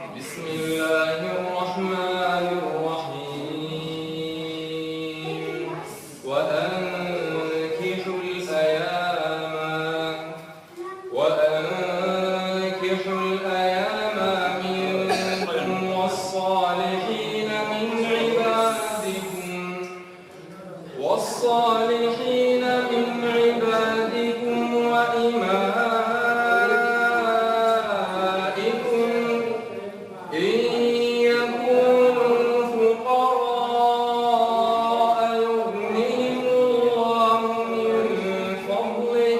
بسم الله الرحمن الرحيم وأنكحوا الأيام منكم والصالحين من عبادكم وإمائكم إن يكونوا فقراء يغنيهم الله من فضله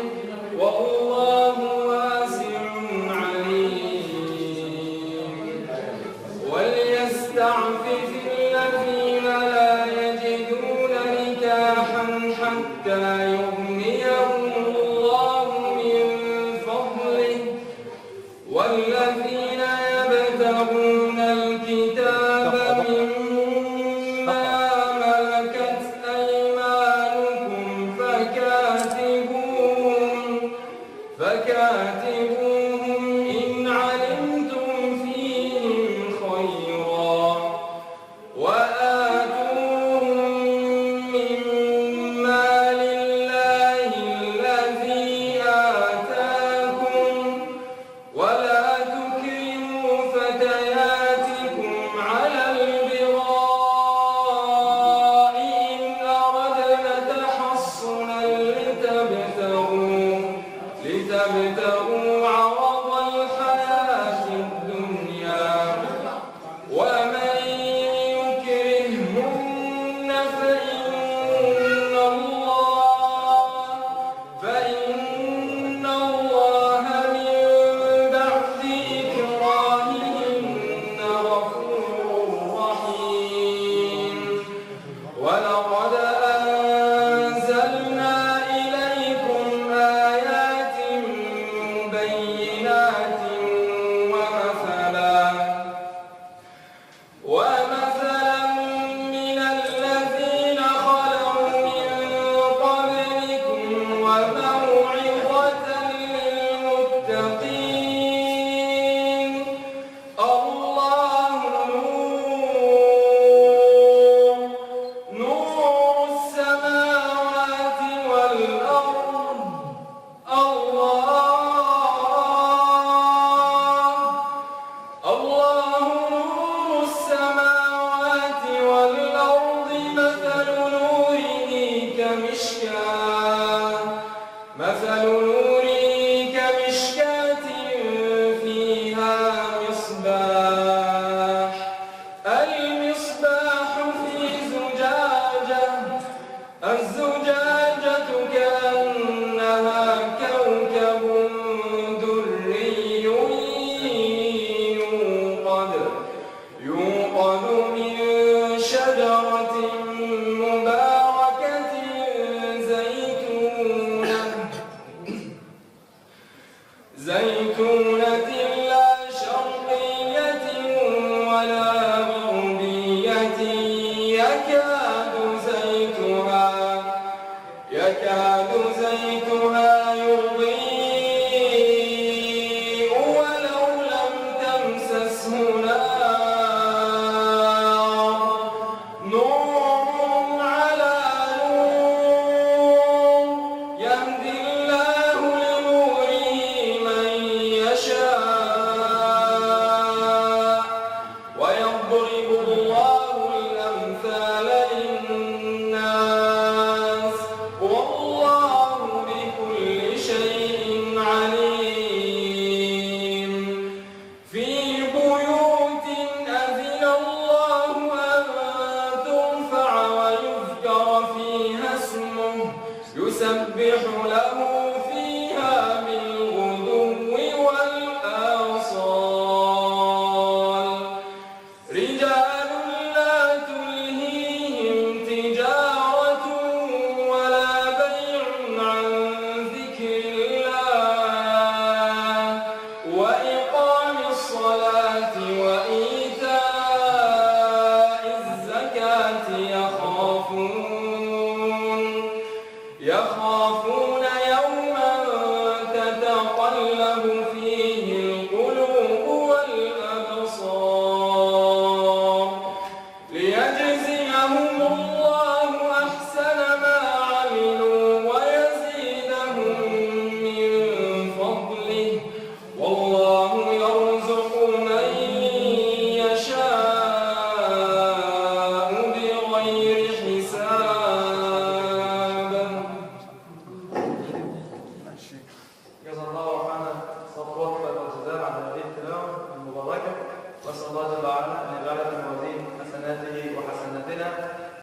والله واسع عليم وليستعفف الذين لا يجدون نكاحا حتى يغنيهم الله من فضله والذين يبتغون الكتاب مما ملكت أيمانكم فكاتبوهم إن علمتم فيهم خيرا وآتوهم من مال الله الذي آتاكم ولا تكرهوا فتياتكم على البغاء إن أردنا تحصنا لتبتغوا عرض الحياة الدنيا ومن يكرهن فإن الله من بعد إكراههن غفور رحيم ولقد أنزلنا إليكم آيات مبينات ومثلا من الذين خلوا من قبلكم وموعظة للمتقين الله نور السماوات والأرض الله نور السماوات والأرض مثل نوره كمشكاة فيها مصباح المصباح في الزجاجة كأنها كوكب دري يوقد جزا الله عنا صفوات والجزاء على هذه التلاوة المباركة. وأسأل الله جل وعلا أن يجعل في موازين حسناته وحسناتنا